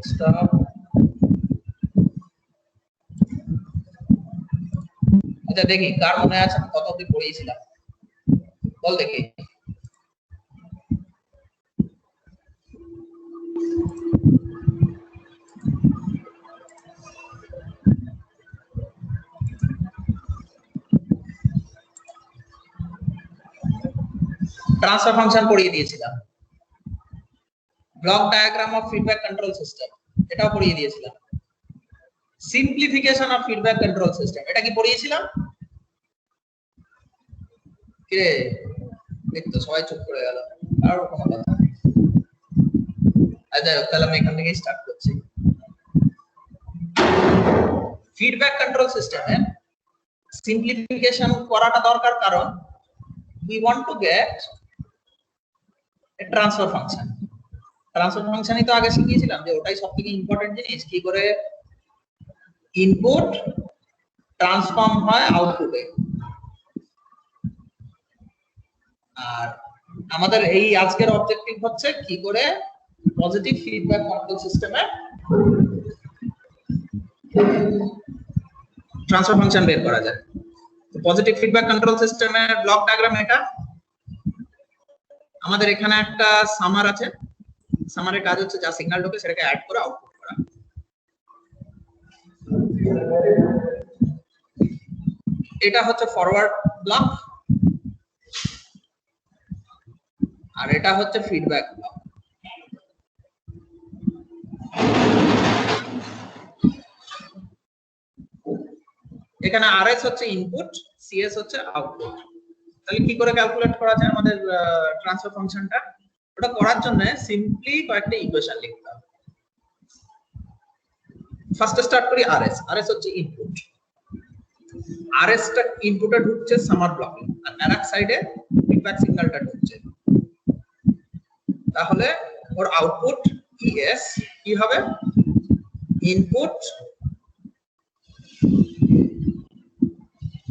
Stop. আচ্ছা দেখি কার মনে আছে কত অবধি পড়িয়েছিলাম, বল দেখি। ট্রান্সফার ফাংশন পড়িয়ে দিয়েছিলাম, block diagram of feedback control system এটাও পড়িয়ে দিয়েছিলাম, simplification of feedback control system এটা কি পড়িয়েছিলাম? কে দেখতো সবাই চুপ করে গেল, আর কোনো কথা নেই। আচ্ছা তাহলে আমি এখান থেকে স্টার্ট করছি। ফিডব্যাক কন্ট্রোল সিস্টেমে সিম্পলিফিকেশন করাটা দরকার, কারণ we want to get a transfer function। Transfer ফাংশনই তো আগে শিখিয়েছিলাম যে ওটাই সবথেকে ইম্পর্টেন্ট জিনিস, কি করে ইনপুট ট্রান্সফর্ম হয় আউটপুটে। আর আমাদের এই আজকের অবজেক্টিভ হচ্ছে কি করে পজিটিভ ফিডব্যাক কন্ট্রোল সিস্টেমে ট্রান্সফার ফাংশন বের করা যায়। পজিটিভ ফিডব্যাক কন্ট্রোল সিস্টেমের ব্লক ডায়াগ্রাম এটা। আমাদের এখানে একটা সামার আছে, সামারের কাজ হচ্ছে যা সিগন্যাল ঢোকে সেটাকে অ্যাড করে আউটপুট করা। এটা হচ্ছে ফরওয়ার্ড ব্লক আর এটা হচ্ছে ফিডব্যাক ব্লক। এখানে আরএস হচ্ছে ইনপুট, সিএস হচ্ছে আউটপুট। তাহলে কি করে ক্যালকুলেট করা যায় আমাদের ট্রান্সফার ফাংশনটা? ওটা করার জন্য সিম্পলি কয়েকটা ইকুয়েশন লিখতে হবে। ফার্স্টে স্টার্ট করি আরএস। আরএস হচ্ছে ইনপুট, আরএস টা ইনপুটে ঢুকছে সামার ব্লকে, আর আরেক সাইডে ফিডব্যাক সিগন্যালটা ঢুকছে। তাহলে ওর আউটপুট ইএস কি হবে? ইনপুট,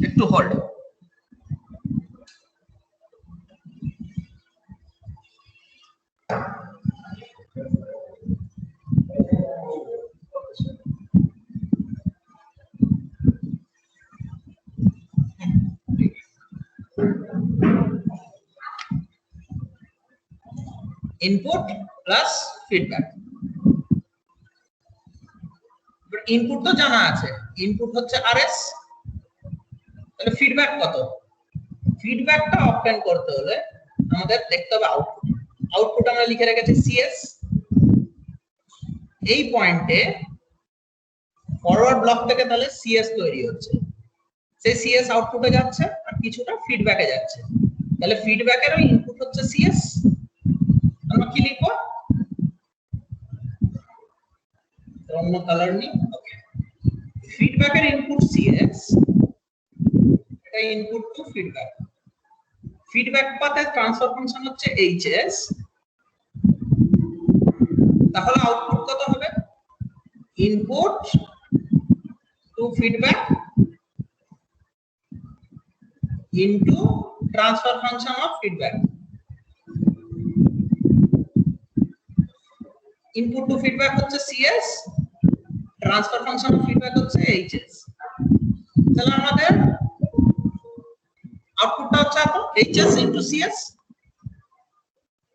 একটু hold, input plus feedback. Input তো জানা আছে, ইনপুট হচ্ছে আরএস, তাহলে ফিডব্যাক কত? ফিডব্যাকটা অবটেন করতে হলে আমাদের দেখতে হবে আউটপুট। আউটপুট আমরা লিখে রেখেছি সিএস। এই পয়েন্টে ফরওয়ার্ড ব্লক থেকে তাহলে সিএস তৈরি হচ্ছে, সেই সিএস আউটপুটে যাচ্ছে আর কিছুটা ফিডব্যাকে যাচ্ছে। তাহলে ফিডব্যাকেরও ইনপুট হচ্ছে সিএস। আমরা কি লিখবো? অন্য কালার নি। ওকে, ফিডব্যাকের ইনপুট সিএস, এটা ইনপুট টু ফিডব্যাক। ফিডব্যাক পাথের ট্রান্সফার ফাংশন হচ্ছে এইচএস। তাহলে আউটপুট কত হবে? Input to feedback into transfer function of feedback. Input to feedback হচ্ছে CS, transfer function of feedback হচ্ছে এইচএস। তাহলে আমাদের আউটপুটটা হচ্ছে এত, এইচএস ইনটু সিএস।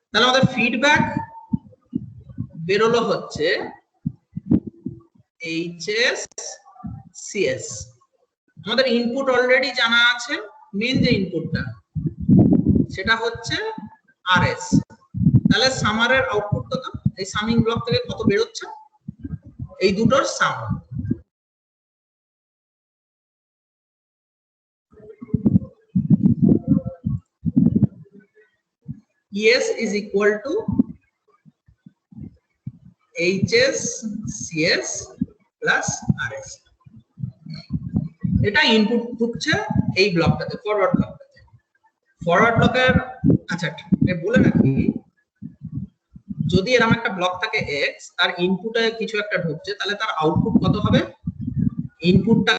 তাহলে আমাদের ফিডব্যাক বেরোলো হচ্ছে এইচএস সিএস। আমাদের ইনপুট অলরেডি জানা আছে, মেন যে ইনপুটটা সেটা হচ্ছে আরএস। তাহলে সামারের আউটপুট কত? এই সামিং ব্লক থেকে কত বেরোচ্ছে? এই দুটোর সাম। ES is equal to HS CS plus RS। এটা ইনপুট ঢুকছে এই ব্লকটাতে, ফরওয়ার্ড ব্লকটাতে। ফরওয়ার্ড ব্লকের আচ্ছা বলে রাখি, যদি এরকম একটা ব্লক থাকে X, তার ইনপুটে কিছু একটা ঢুকছে, তাহলে তার আউটপুট কত হবে? ইনপুটটা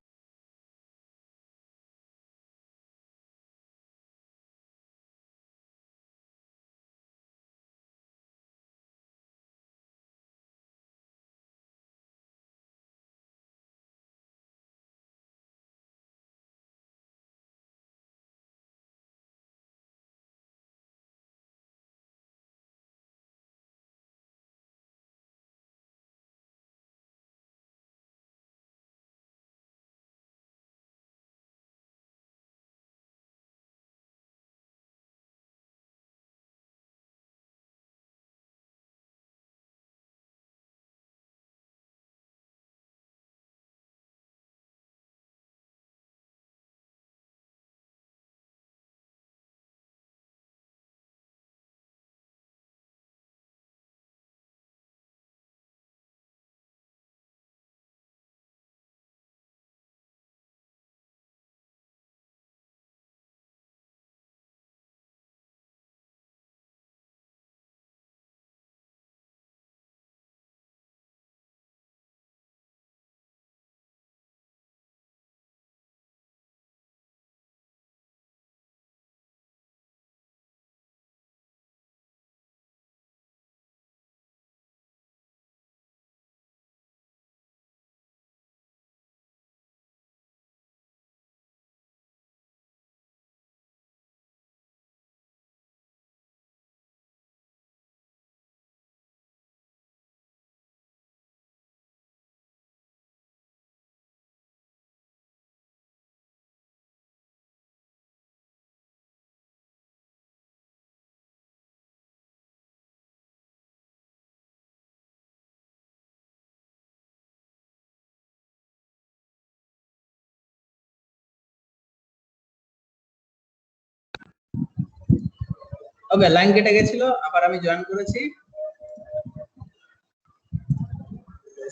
ওকে, লাইন কেটে গেছিল, আবার আমি জয়েন করেছি।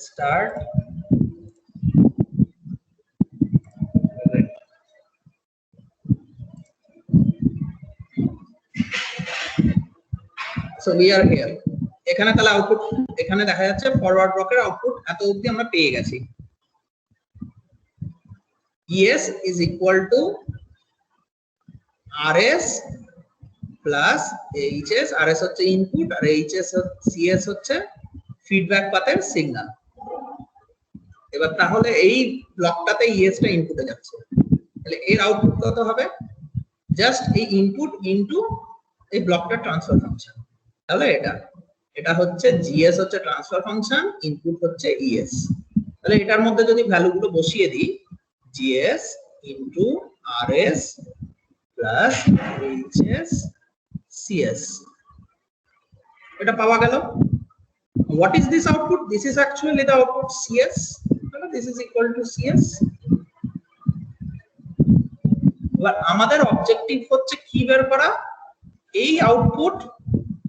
Start. So we are here. এখানে তাহলে আউটপুট এখানে দেখা যাচ্ছে ফরওয়ার্ড ব্লকের আউটপুট এত অবধি আমরা পেয়ে গেছি। ES is equal to RS plus HS। RS হচ্ছে ইনপুট আর CS হচ্ছে ফিডব্যাক পাথের সিগন্যাল। এবার তাহলে এই ব্লকটাতে ES টা ইনপুটে যাচ্ছে, তাহলে এর আউটপুট কত হবে? জাস্ট এই ইনপুট ইনটু এই ব্লকটার ট্রান্সফার ফাংশন। তাহলে এটা হচ্ছে GS হচ্ছে ট্রান্সফার ফাংশন, ইনপুট হচ্ছে ES। তাহলে এটার মধ্যে যদি ভ্যালুগুলো বসিয়ে দিই, GS into RS plus HS CS, এটা পাওয়া গেল। What is this output? This is actually the output CS. This is equal to CS. এবার আমাদের অবজেক্টিভ হচ্ছে কি বের করা? এই আউটপুট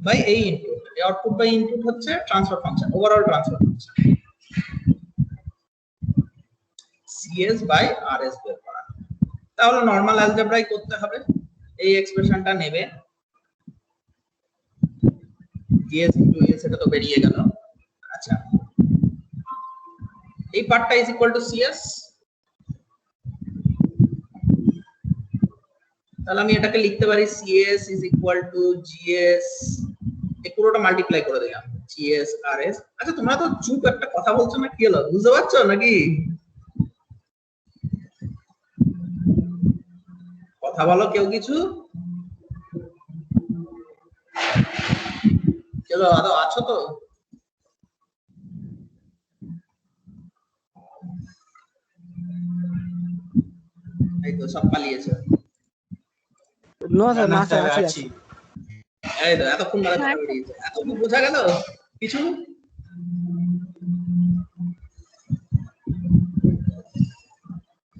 বাই এই ইনপুট। এই আউটপুট বাই ইনপুট হচ্ছে transfer function, overall transfer function. CS by RS বের করা। তাহলে নরমাল অ্যালজেব্রাই করতে হবে। এই এক্সপ্রেশনটা নেবে, GS ইনটু ES, এটা তো বেরিয়ে গেল। আচ্ছা, এই পার্টটা ইজ ইকুয়াল টু CS। তাহলে আমি এটাকে লিখতে পারি CS is equal to GS, এই পুরোটা মাল্টিপ্লাই করে দিলাম, GS RS। আচ্ছা, তোমরা তো চুপ একটা কথা বলছো না, কি হলো? বুঝতে পারছো নাকি? কথা বলো কেউ কিছু। চলো, আদৌ আছো তো? এই তো সব পালিয়েছে। নো স্যার, মাস্টার আছি। এই তো এতক্ষণ ধরে কথা বেরিয়েছে, এতটুকু বোঝা গেল কিছু?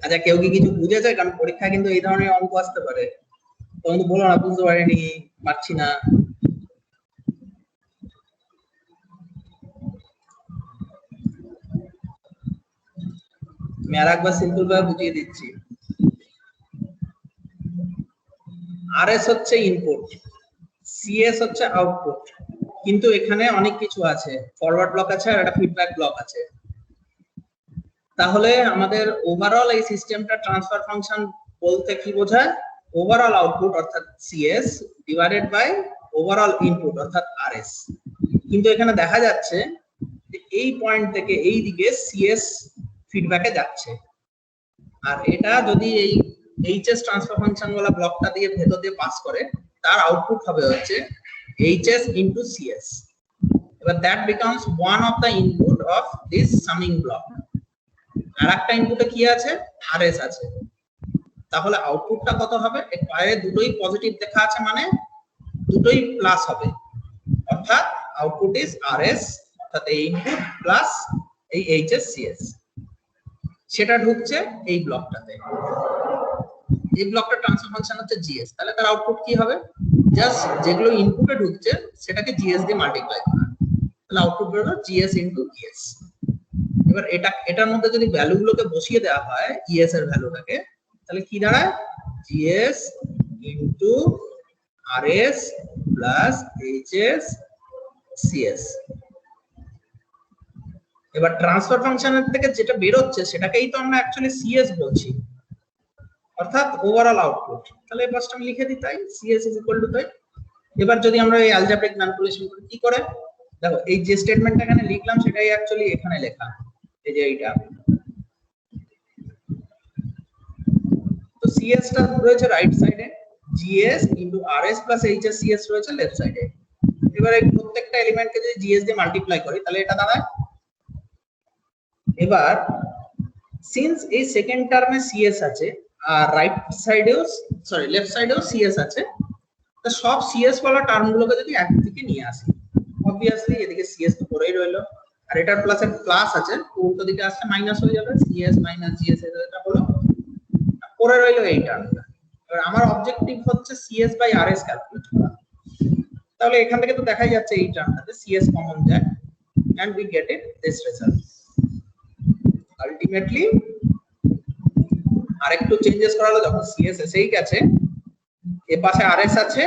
আচ্ছা, কেউ কি কিছু বুঝেছে? কারণ পরীক্ষা কিন্তু এই ধরনের অঙ্ক আসতে পারে। তখন তো বলো না বুঝতে পারিনি, পারছি না। আমি আর একবার সিম্পল ভাবে বুঝিয়ে দিচ্ছি। RS হচ্ছে ইনপুট, CS হচ্ছে আউটপুট, কিন্তু এখানে অনেক কিছু আছে, ফরওয়ার্ড ব্লক আছে আর একটা ফিডব্যাক ব্লক আছে। তাহলে আমাদের ওভারঅল এই সিস্টেমটা ট্রান্সফার ফাংশন বলতে কি বোঝায়? ওভারঅল আউটপুট অর্থাৎ CS divided by overall input অর্থাৎ RS। কিন্তু এখানে দেখা যাচ্ছে যে এই পয়েন্ট থেকে এই দিকে CS ফিডব্যাকে যাচ্ছে, আর এটা যদি এই HS ট্রান্সফার ফাংশন वाला ব্লকটা দিয়ে ভেতর দিয়ে পাস করে, তার আউটপুট হবে হচ্ছে HS into CS। এবার that becomes one of the input of this summing block। আর একটা ইনপুটে কি আছে? RS আছে। তাহলে আউটপুটটা কত হবে? এই পায়ে দুটোই পজিটিভ দেখা আছে, মানে দুটোই প্লাস হবে, অর্থাৎ আউটপুট ইজ RS, অর্থাৎ এই ইনপুট প্লাস এই HS CS। সেটা ঢুকছে এই ব্লকটাতে। এই ব্লকটা ট্রান্সফার ফাংশন হচ্ছে GS। তাহলে তার আউটপুট কি হবে? জাস্ট যেগুলো ইনপুটে ঢুকছে সেটাকে GS দিয়ে মাল্টিপ্লাই করা, তাহলে আউটপুট বের হবে GS ইনটু ES। এবার এটার মধ্যে যদি ভ্যালুগুলোকে বসিয়ে দেওয়া হয়, ES এর ভ্যালুটাকে, তাহলে কি দাঁড়ায়? GS into RS plus HS CS। এবার ট্রান্সফার ফাংশনের থেকে যেটা বের হচ্ছে সেটাকেই তো আমরা অ্যাকচুয়ালি CS বলছি, অর্থাৎ ওভারঅল আউটপুট। তাহলে এই পাশটা আমি লিখে দিই, তাই CS ইজ ইকুয়াল টু তাই। এবার যদি আমরা এই অ্যালজেব্রিক ম্যানিপুলেশন করি, কি করে? দেখো, এই যে স্টেটমেন্টটা এখানে লিখলাম সেটাই অ্যাকচুয়ালি এখানে লেখা, এই যে এইটা। তো CS টা রয়েছে রাইট সাইডে, GS into RS plus HS CS রয়েছে লেফট সাইডে। এবার এই প্রত্যেকটা এলিমেন্টকে যদি GS দিয়ে মাল্টিপ্লাই করি তাহলে এটা দাঁড়ায়। এবার সিন্স এই সেকেন্ড টার্মে CS আছে আর রাইট সাইডেও লেফট সাইডেও CS আছে, তো সব CS वाला টার্মগুলোকে যদি একদিকে নিয়ে আসি, obviously এদিকে CS তো পড়েই রইলো, আর এটার প্লাসের প্লাস আছে, উল্টো দিকে আসলে মাইনাস হয়ে যাবে, CS মাইনাস GS এটা হলো, পড়ে রইলো এই টার্মটা। এবার আমার অবজেক্টিভ হচ্ছে CS বাই RS ক্যালকুলেট করা। তাহলে এখান থেকে তো দেখাই যাচ্ছে এই টার্মটাতে cs কমন যায় and we get it this result. Ultimately আরেকটু চেঞ্জেস করা হলো, যখন cs এসেই গেছে, এর পাশে rs আছে,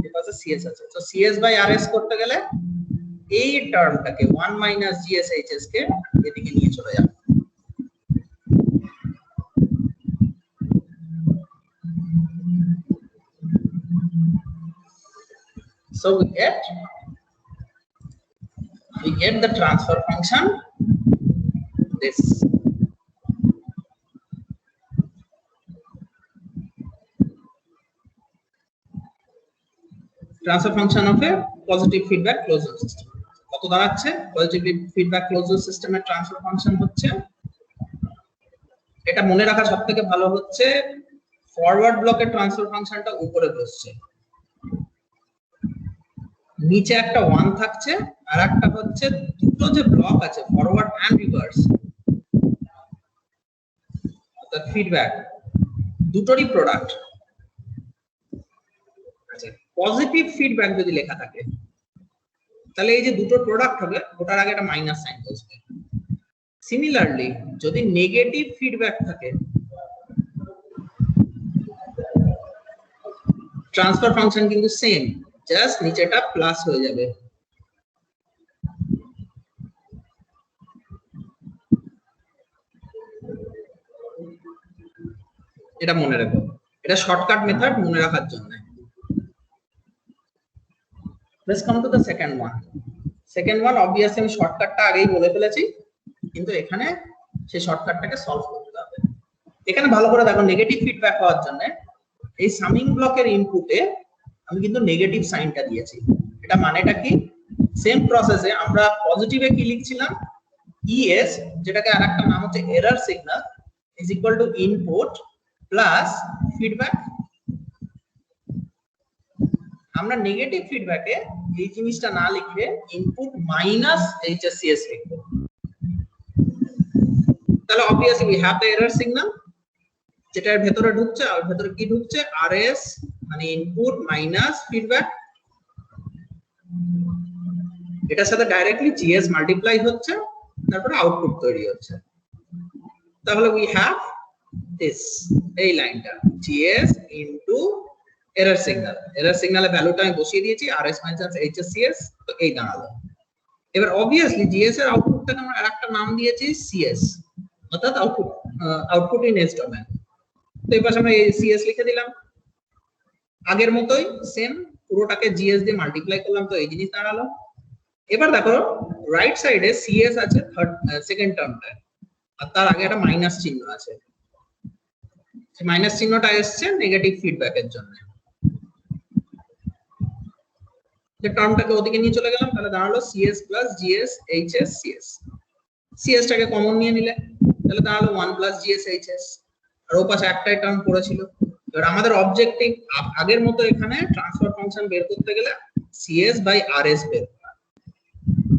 এর পাশে cs আছে, তো cs বাই rs করতে গেলে এই টার্মটাকে 1 মাইনাস gshs কে এদিকে নিয়ে চলে যাবে। So we get the transfer function this. Transfer function of a positive feedback closed loop system. কত দাঁড়াচ্ছে? Positive feedback closed loop system এর transfer function হচ্ছে, এটা মনে রাখা সবথেকে ভালো হচ্ছে ফরওয়ার্ড ব্লকের ট্রান্সফার ফাংশনটা উপরে বসছে, নিচে একটা 1 থাকছে, আর একটা হচ্ছে দুটো যে ব্লক আছে ফরওয়ার্ড এন্ড রিভার্স, অর্থাৎ ফিডব্যাক দুটোরই প্রোডাক্ট। আচ্ছা, পজিটিভ ফিডব্যাক যদি লেখা থাকে তাহলে এই যে দুটো প্রোডাক্ট হবে ওটার আগে একটা মাইনাস সাইন বসবে। সিমিলারলি যদি নেগেটিভ ফিডব্যাক থাকে ট্রান্সফার ফাংশন কিন্তু সেম, জাস্ট নিচেটা প্লাস হয়ে যাবে। এটা মনে রাখো, এটা শর্টকাট মেথড মনে রাখার জন্য। Let's come to the second one. Second one obviously আমি শর্টকাটটা আগেই বলে ফেলেছি, কিন্তু এখানে সেই শর্টকাটটাকে সলভ করতে হবে। এখানে ভালো করে দেখো, নেগেটিভ ফিডব্যাক হওয়ার জন্য এই সামিং ব্লকের ইনপুটে আমি কিন্তু নেগেটিভ সাইনটা দিয়েছি। এটা মানেটা কি? সেম প্রসেসে আমরা পজিটিভে কি লিখছিলাম, es, যেটাকে আরেকটা নাম হচ্ছে error signal, is equal to input plus feedback. আমরা নেগেটিভ ফিডব্যাকে এই জিনিসটা না লিখে ইনপুট মাইনাস hcs লিখব। তাহলে obviously we have the error signal, যেটার ভেতরে ঢুকছে, আর ভেতরে কি ঢুকছে, rs মানে ইনপুট মাইনাস ফিডব্যাক, এটার সাথে ডাইরেক্টলি gs মাল্টিপ্লাই হচ্ছে, তারপরে আউটপুট তৈরি হচ্ছে। তাহলে we have this, এই লাইনটা gs into error signal, error সিগন্যালের ভ্যালুটা আমি বসিয়ে দিয়েছি rs মাইনাস hcs, তো এই দাঁড়ালো। এবার obviously gs এর আউটপুটটাকে আমরা আরেকটা নাম দিয়েছি cs, অর্থাৎ আউটপুট ইন s ডোমেন। তো এই পাশে আমরা cs লিখে দিলাম, আগের মতোই সেম, পুরোটাকে gs দিয়ে মাল্টিপ্লাই করলাম, তো এই জিনিস দাঁড়ালো। এবার দেখো রাইট সাইডে cs আছে সেকেন্ড টার্মটা, আর তার আগে একটা মাইনাস চিহ্ন আছে, সেই মাইনাস চিহ্নটা এসছে নেগেটিভ ফিডব্যাকের জন্য। যে টার্মটাকে ওদিকে নিয়ে চলে গেলাম, তাহলে দাঁড়ালো cs plus gs hs cs, cs টাকে কমন নিয়ে নিলে তাহলে দাঁড়ালো 1 প্লাস gs hs, আর ও পাশে একটাই টার্ম পড়েছিল। এবার আমাদের অবজেক্টিভ আগের মতো এখানে ট্রান্সফার ফাংশন বের করতে গেলে cs বাই rs বের করা।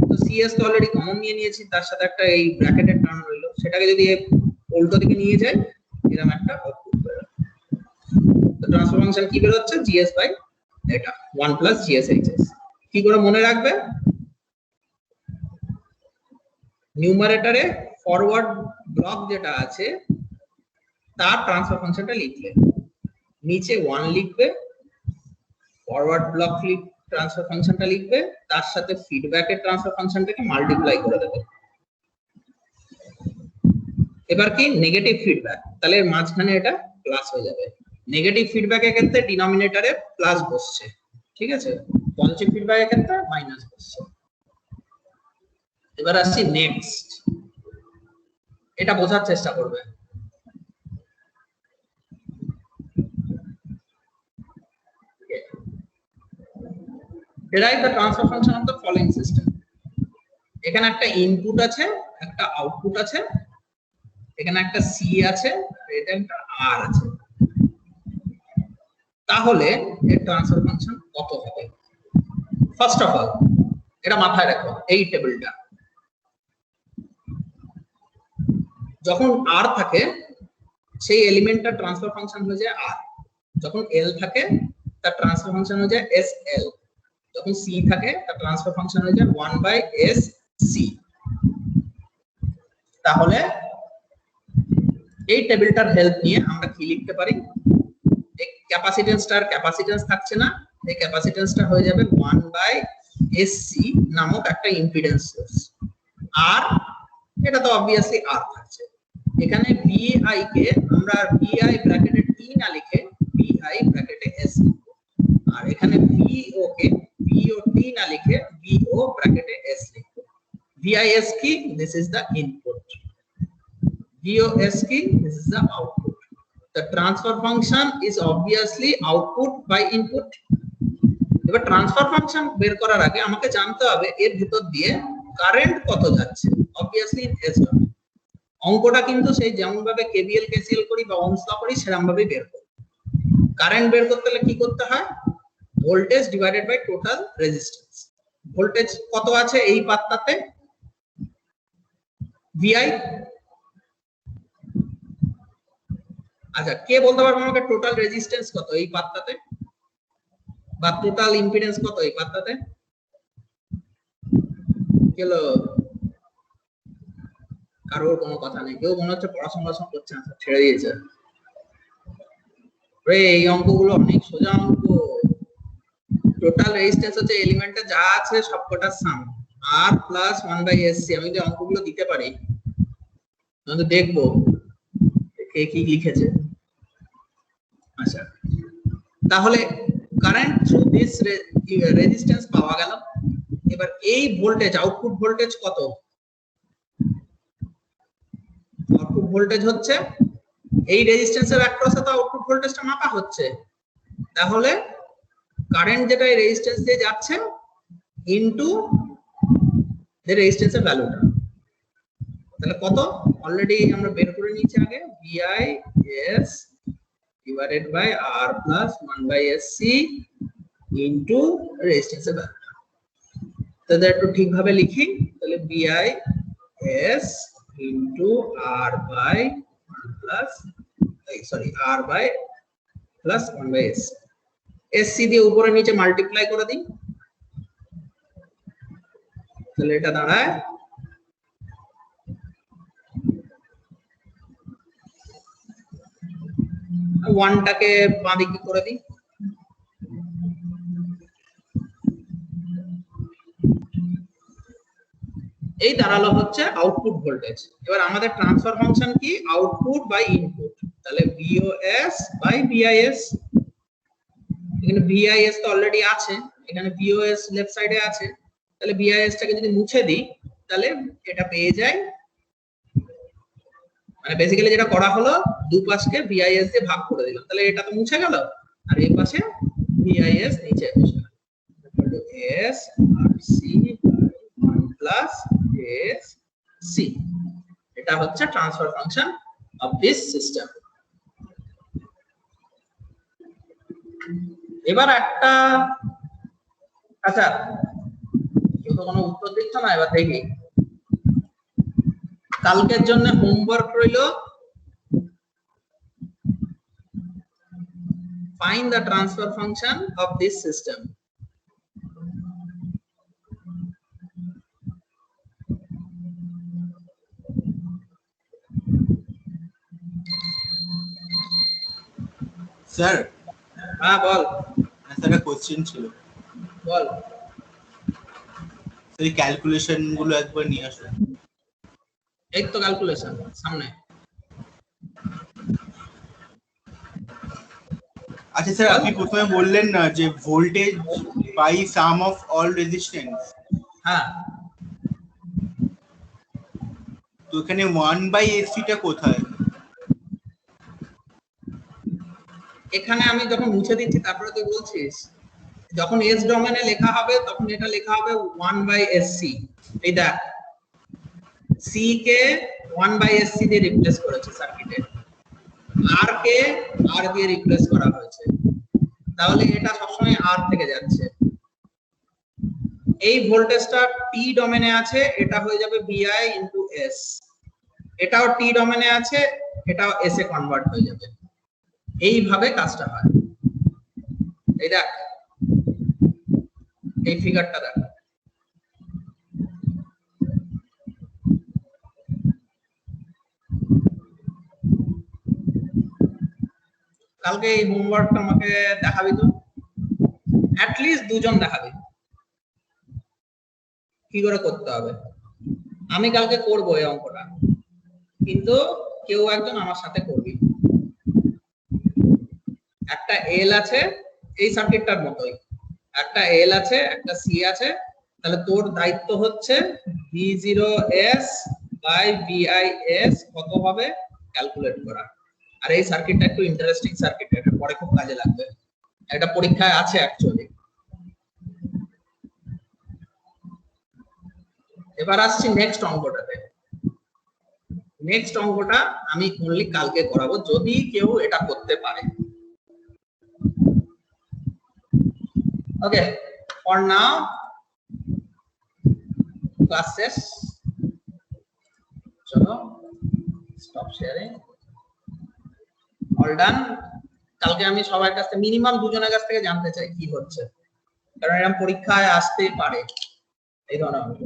তো cs তো অলরেডি কমন নিয়ে নিয়েছি, তার সাথে একটা এই ব্র্যাকেটের টার্ম রইলো, সেটাকে যদি উল্টো দিকে নিয়ে যাই এরকম একটা আউটপুট বের হবে। তো ট্রান্সফার ফাংশন কি বের হচ্ছে, gs বাই এটা 1 প্লাস gs hs। কি করে মনে রাখবে, নিউমারেটরে ফরওয়ার্ড ব্লক যেটা আছে তার ট্রান্সফার ফাংশনটা লিখলে নিচে 1 লিখবে, ফরওয়ার্ড ব্লক ট্রান্সফার ফাংশনটা লিখবে, তার সাথে ফিডব্যাকের ট্রান্সফার ফাংশনটাকে মাল্টিপ্লাই করে দেবে। এবার কি নেগেটিভ ফিডব্যাক, তাহলে এর মাঝখানে এটা প্লাস হয়ে যাবে। নেগেটিভ ফিডব্যাকের ক্ষেত্রে ডিনোমিনেটরে প্লাস বসছে, ঠিক আছে, পজিটিভ ফিডব্যাকের ক্ষেত্রে মাইনাস বসছে। এবার আসছি নেক্সট, এটা বোঝার চেষ্টা করবে। Derive the transfer function of the following system. এখানে একটা ইনপুট আছে, একটা আউটপুট আছে, এখানে একটা c আছে, এটা একটা r আছে। তাহলে এর ট্রান্সফার ফাংশন কত হবে? ফার্স্ট অফ অল এটা মাথায় রাখো, এই টেবিলটা যখন r থাকে সেই এলিমেন্টটার ট্রান্সফার ফাংশন হয়ে যায় r, যখন l থাকে তার ট্রান্সফার ফাংশন হয়ে যায় sl, যখন c থাকে তার ট্রান্সফার ফাংশন হয়ে যায় 1/sc। তাহলে এই টেবিলটার হেল্প নিয়ে আমরা কি লিখতে পারি, এই ক্যাপাসিটেন্সটার ক্যাপাসিটেন্স থাকছে না, এই ক্যাপাসিটেন্সটা হয়ে যাবে 1/sc নামক একটা ইম্পিডেন্স সোর্স। আর এটা তো অবভিয়াসলি আর থাকছে। এখানে vi কে আমরা vi ব্র্যাকেটে t না লিখে vi ব্র্যাকেটে s লিখব, আর এখানে vo কে vo t না লিখে vo ব্র্যাকেটে s লিখব। vis কি, this is the input, vos কি, this is the output. The transfer function is obviously output by input. এবার ট্রান্সফার ফাংশন বের করার আগে আমাকে জানতে হবে এর ভিতর দিয়ে কারেন্ট কত যাচ্ছে, অবভিয়াসলি এস ডোমেইন। অঙ্কটা কিন্তু সেই যেমন ভাবে কেভিএল কেসিএল করি বা ওহমস ল করি সেরকম ভাবে বের করি। কারেন্ট বের করতে হলে কি করতে হয়, voltage divided by total resistance. Voltage কত আছে এই পাতটাতে, ভিআই। আচ্ছা, কে বলতে পারবে আমাকে টোটাল রেজিস্ট্যান্স কত এই পাতটাতে, বা টোটাল ইম্পিডেন্স কত এই পাতটাতে? কেলো কারোর কোনো কথা নেই, কেউ মনে হচ্ছে পড়াশোনা করছে না, ছেড়ে দিয়েছে। এই অঙ্কগুলো অনেক সোজা অঙ্ক। টোটাল রেজিস্ট্যান্স হচ্ছে এলিমেন্টে যা আছে সবকটার সাম, আর প্লাস 1/sc। আমি যদি অঙ্কগুলো দিতে পারি তাহলে দেখবো কে কি লিখেছে। আচ্ছা, তাহলে কারেন্ট থ্রু দিস রেজিস্ট্যান্স পাওয়া গেল। এবার এই ভোল্টেজ, আউটপুট ভোল্টেজ কত? আউটপুট ভোল্টেজ হচ্ছে এই রেজিস্ট্যান্সের অ্যাক্রসে তো আউটপুট ভোল্টেজটা মাপা হচ্ছে, তাহলে কারেন্ট যেটা এই রেজিস্ট্যান্স দিয়ে যাচ্ছে ইনটু এর রেজিস্ট্যান্সের ভ্যালুটা, তাহলে কত অলরেডি আমরা বের করে নিয়েছি আগে, VIS divided by R plus 1/sc into রেজিস্ট্যান্সের ভ্যালুটা। তাহলে একটু ঠিকভাবে লিখি, তাহলে VIS into R by plus R by plus 1/sc। SC দিয়ে উপরে নিচে মাল্টিপ্লাই করে দিই, তাহলে এটা দাঁড়ায় ওয়ানটাকে বাঁ দিকে করে দিই, এই দাঁড়ালো হচ্ছে আউটপুট ভোল্টেজ। এবার আমাদের ট্রান্সফার ফাংশন কি, আউটপুট বাই ইনপুট, তাহলে VOS বাই VIS। এখানে VIS তো অলরেডি আছে, এখানে VOS লেফট সাইডে আছে, তাহলে VIS টাকে যদি মুছে দিই তাহলে এটা পেয়ে যাই, মানে বেসিক্যালি যেটা করা হলো দুপাশকে VIS দিয়ে ভাগ করে দিলাম, তাহলে এটা তো মুছে গেল, আর এই পাশে VIS নিচে বসে গেল, S RC 1 প্লাস SC। এটা হচ্ছে transfer function of this system. এবার একটা, আচ্ছা কেউ তো কোনো উত্তর দিচ্ছ না, এবার দেখি কালকের জন্য হোমওয়ার্ক রইল, find the transfer function of this system. Sir, হ্যাঁ বল। স্যার একটা কোশ্চেন ছিল। বল। এই ক্যালকুলেশন গুলো একবার নিয়ে আসুন। এই তো ক্যালকুলেশন সামনে। আচ্ছা স্যার, আপনি প্রথমে বললেন না যে voltage by sum of all resistance. হ্যাঁ, তো এখানে 1/sc টা কোথায়? এখানে আমি যখন মুছে দিচ্ছি তারপরে তুই বলছিস, যখন এস ডোমেনে লেখা হবে তখন এটা লেখা হবে 1/sc। এই দেখ, c কে 1/sc দিয়ে রিপ্লেস করেছে সার্কিটে, r কে r দিয়ে রিপ্লেস করা হয়েছে, তাহলে এটা সবসময় r থেকে যাচ্ছে। এই ভোল্টেজটা t ডোমেনে আছে, এটা হয়ে যাবে VI ইনটু s। এটাও t ডোমেনে আছে, এটাও s এ কনভার্ট হয়ে যাবে। এইভাবে কাজটা হয়। এই দেখ, এই ফিগারটা দেখো, কালকে এই হোমওয়ার্কটা আমাকে দেখাবি তো, অ্যাটলিস্ট দুজন দেখাবি কি করে করতে হবে। আমি কালকে করবো এই অঙ্কটা, কিন্তু কেউ একজন আমার সাথে করবি। একটা এল আছে এই সার্কিটটার মতোই, একটা এল আছে একটা সি আছে, তাহলে তোর দায়িত্ব হচ্ছে V0S বাই VIS কত হবে ক্যালকুলেট করা। আর এই সার্কিটটা একটু ইন্টারেস্টিং সার্কিট, এটা পরে খুব কাজে লাগবে, এটা পরীক্ষায় আছে অ্যাকচুয়ালি। এবার আসছি নেক্সট অঙ্কটাতে। নেক্সট অঙ্কটা আমি অনলি কালকে করাবো যদি কেউ এটা করতে পারে। ওকে, ফর নাও ক্লাস শেষ, চলো স্টপ শেয়ারিং, অল ডান। কালকে আমি সবার কাছ থেকে মিনিমাম দুজনের কাছ থেকে জানতে চাই কি হচ্ছে, কারণ এরকম পরীক্ষায় আসতেই পারে এই ধরনের অঙ্ক।